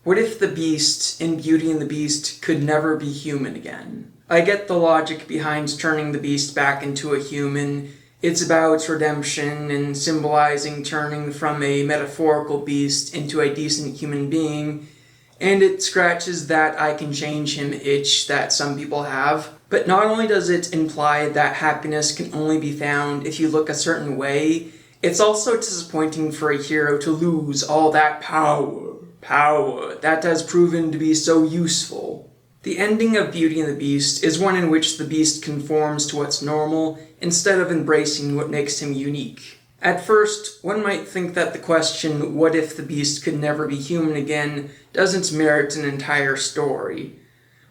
What if the Beast in Beauty and the Beast could never be human again? I get the logic behind turning the Beast back into a human. It's about redemption and symbolizing turning from a metaphorical beast into a decent human being, and it scratches that I can change him itch that some people have. But not only does it imply that happiness can only be found if you look a certain way, it's also disappointing for a hero to lose all that power that has proven to be so useful. The ending of Beauty and the Beast is one in which the Beast conforms to what's normal instead of embracing what makes him unique. At first, one might think that the question, what if the Beast could never be human again, doesn't merit an entire story.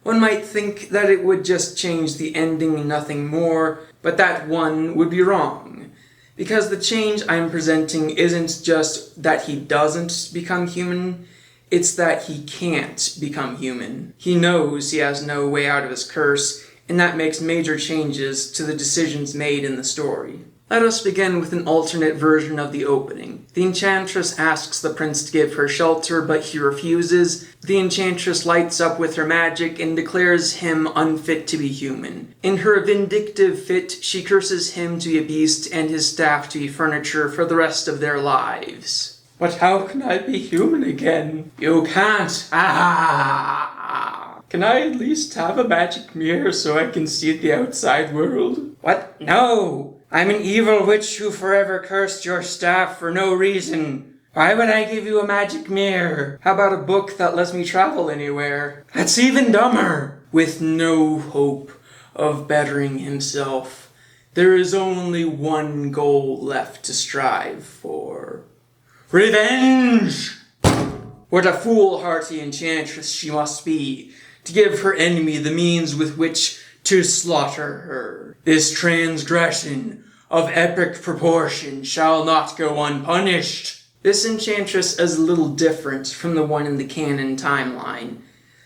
One might think that it would just change the ending and nothing more, but that one would be wrong. Because the change I'm presenting isn't just that he doesn't become human, it's that he can't become human. He knows he has no way out of his curse, and that makes major changes to the decisions made in the story. Let us begin with an alternate version of the opening. The Enchantress asks the prince to give her shelter, but he refuses. The Enchantress lights up with her magic and declares him unfit to be human. In her vindictive fit, she curses him to be a beast and his staff to be furniture for the rest of their lives. But how can I be human again? You can't. Ah! Can I at least have a magic mirror so I can see the outside world? What? No! I'm an evil witch who forever cursed your staff for no reason. Why would I give you a magic mirror? How about a book that lets me travel anywhere? That's even dumber! With no hope of bettering himself, there is only one goal left to strive for. Revenge! What a foolhardy enchantress she must be, to give her enemy the means with which to slaughter her. This transgression of epic proportion shall not go unpunished. This enchantress is a little different from the one in the canon timeline.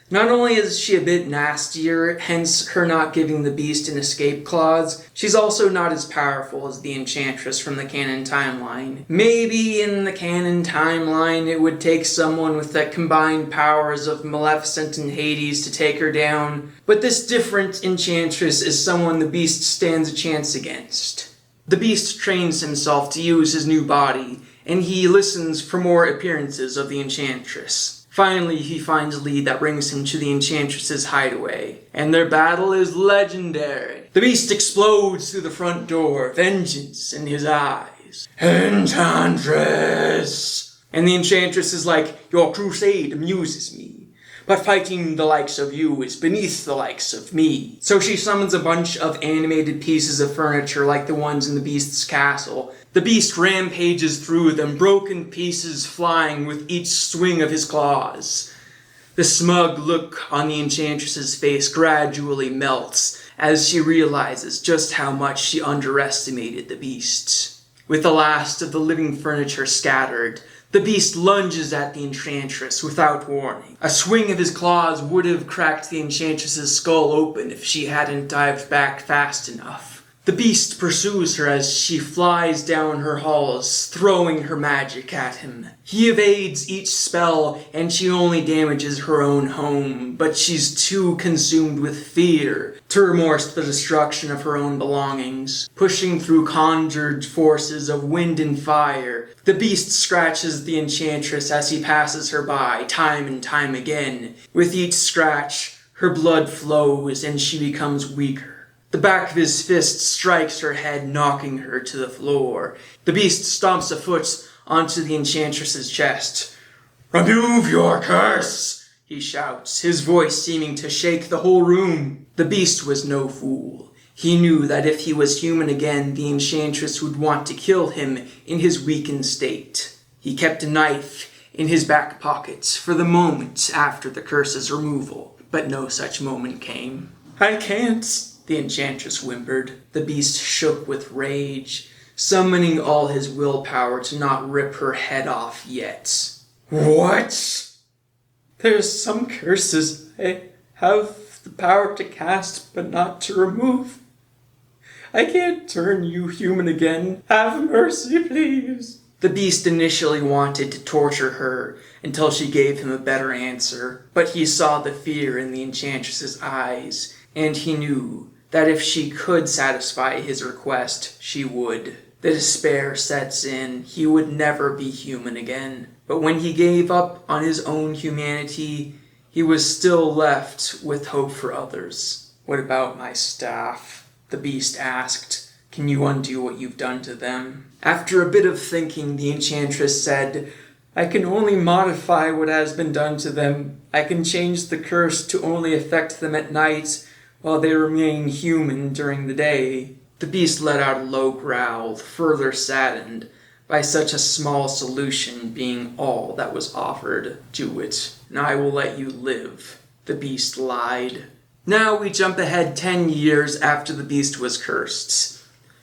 Not only is she a bit nastier, hence her not giving the beast an escape clause, she's also not as powerful as the enchantress from the canon timeline. Maybe in the canon timeline it would take someone with the combined powers of Maleficent and Hades to take her down, but this different enchantress is someone the beast stands a chance against. The beast trains himself to use his new body, and he listens for more appearances of the enchantress. Finally, he finds a lead that brings him to the Enchantress's hideaway, and their battle is legendary. The beast explodes through the front door, vengeance in his eyes. Enchantress! And the Enchantress is like, your crusade amuses me, but fighting the likes of you is beneath the likes of me. So she summons a bunch of animated pieces of furniture like the ones in the beast's castle. The beast rampages through them, broken pieces flying with each swing of his claws. The smug look on the Enchantress's face gradually melts as she realizes just how much she underestimated the beast. With the last of the living furniture scattered, the beast lunges at the Enchantress without warning. A swing of his claws would have cracked the Enchantress's skull open if she hadn't dived back fast enough. The beast pursues her as she flies down her halls, throwing her magic at him. He evades each spell, and she only damages her own home, but she's too consumed with fear to remorse the destruction of her own belongings. Pushing through conjured forces of wind and fire, the beast scratches the Enchantress as he passes her by, time and time again. With each scratch, her blood flows and she becomes weaker. The back of his fist strikes her head, knocking her to the floor. The beast stomps a foot onto the Enchantress's chest. "Remove your curse!" he shouts, his voice seeming to shake the whole room. The beast was no fool. He knew that if he was human again, the Enchantress would want to kill him in his weakened state. He kept a knife in his back pocket for the moment after the curse's removal, but no such moment came. "I can't," the Enchantress whimpered. The beast shook with rage, summoning all his willpower to not rip her head off yet. "What?" "There's some curses I have the power to cast, but not to remove. I can't turn you human again. Have mercy, please." The beast initially wanted to torture her until she gave him a better answer, but he saw the fear in the enchantress's eyes, and he knew that if she could satisfy his request, she would. The despair sets in. He would never be human again. But when he gave up on his own humanity, he was still left with hope for others. "What about my staff?" the beast asked. "Can you undo what you've done to them?" After a bit of thinking, the enchantress said, "I can only modify what has been done to them. I can change the curse to only affect them at night, while they remain human during the day." The beast let out a low growl, further saddened by such a small solution being all that was offered. "Do it, and I will let you live," the beast lied. Now we jump ahead 10 years after the beast was cursed.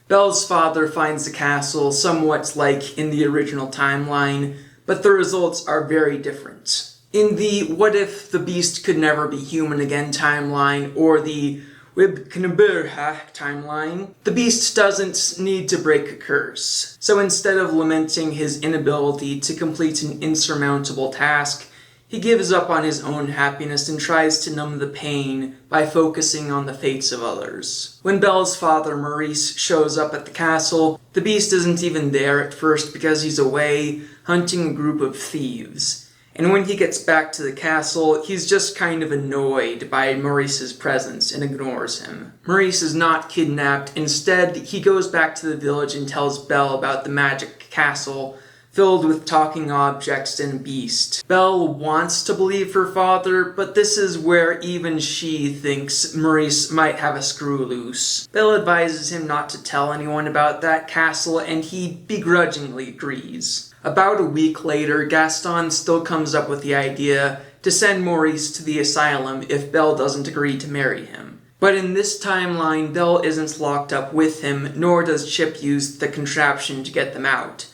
Belle's father finds the castle somewhat like in the original timeline, but the results are very different. In the "what if the beast could never be human again" timeline, or the M.V.P.Knight timeline, the beast doesn't need to break a curse. So instead of lamenting his inability to complete an insurmountable task, he gives up on his own happiness and tries to numb the pain by focusing on the fates of others. When Belle's father, Maurice, shows up at the castle, the beast isn't even there at first because he's away hunting a group of thieves. And when he gets back to the castle, he's just kind of annoyed by Maurice's presence and ignores him. Maurice is not kidnapped. Instead, he goes back to the village and tells Belle about the magic castle filled with talking objects and a beast. Belle wants to believe her father, but this is where even she thinks Maurice might have a screw loose. Belle advises him not to tell anyone about that castle, and he begrudgingly agrees. About a week later, Gaston still comes up with the idea to send Maurice to the asylum if Belle doesn't agree to marry him. But in this timeline, Belle isn't locked up with him, nor does Chip use the contraption to get them out.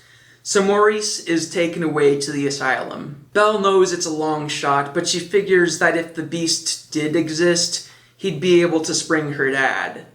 So Maurice is taken away to the asylum. Belle knows it's a long shot, but she figures that if the beast did exist, he'd be able to spring her dad.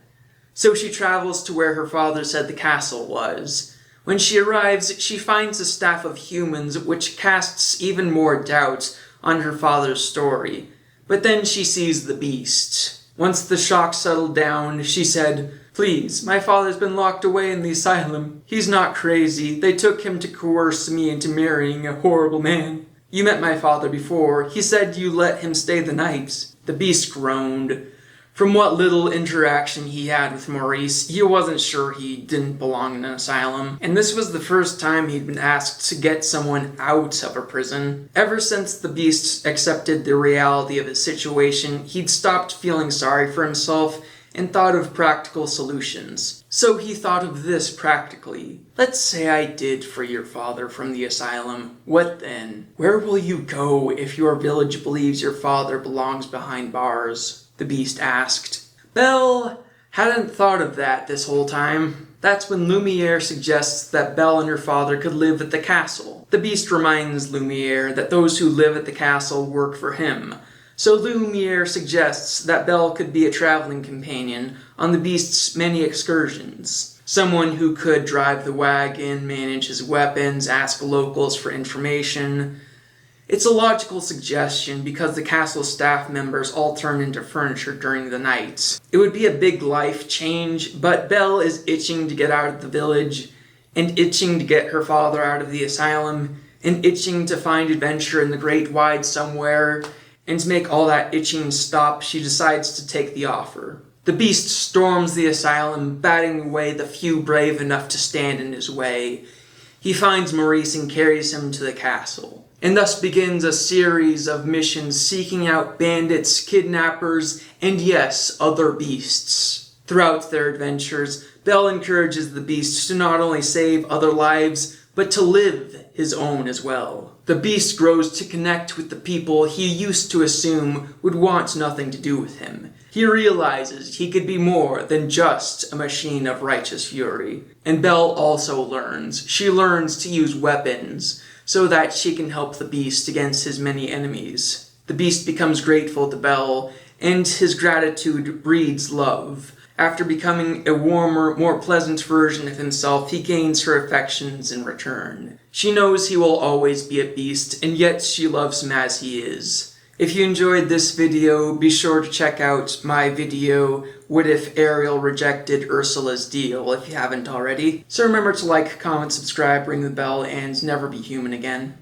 So she travels to where her father said the castle was. When she arrives, she finds a staff of humans, which casts even more doubt on her father's story. But then she sees the beast. Once the shock settled down, she said, "Please, my father's been locked away in the asylum. He's not crazy. They took him to coerce me into marrying a horrible man. You met my father before. He said you let him stay the night." The beast groaned. From what little interaction he had with Maurice, he wasn't sure he didn't belong in an asylum, and this was the first time he'd been asked to get someone out of a prison. Ever since the beast accepted the reality of his situation, he'd stopped feeling sorry for himself and thought of practical solutions. So he thought of this practically. "Let's say I did free your father from the asylum. What then? Where will you go if your village believes your father belongs behind bars?" the beast asked. Belle hadn't thought of that this whole time. That's when Lumiere suggests that Belle and her father could live at the castle. The beast reminds Lumiere that those who live at the castle work for him. So Lumiere suggests that Belle could be a traveling companion on the beast's many excursions. Someone who could drive the wagon, manage his weapons, ask locals for information. It's a logical suggestion because the castle staff members all turn into furniture during the night. It would be a big life change, but Belle is itching to get out of the village, and itching to get her father out of the asylum, and itching to find adventure in the great wide somewhere, and to make all that itching stop, she decides to take the offer. The beast storms the asylum, batting away the few brave enough to stand in his way. He finds Maurice and carries him to the castle. And thus begins a series of missions seeking out bandits, kidnappers, and yes, other beasts. Throughout their adventures, Belle encourages the beast to not only save other lives, but to live his own as well. The beast grows to connect with the people he used to assume would want nothing to do with him. He realizes he could be more than just a machine of righteous fury. And Belle also learns. She learns to use weapons so that she can help the beast against his many enemies. The beast becomes grateful to Belle, and his gratitude breeds love. After becoming a warmer, more pleasant version of himself, he gains her affections in return. She knows he will always be a beast, and yet she loves him as he is. If you enjoyed this video, be sure to check out my video, What If Ariel Rejected Ursula's Deal, if you haven't already. So remember to like, comment, subscribe, ring the bell, and never be human again.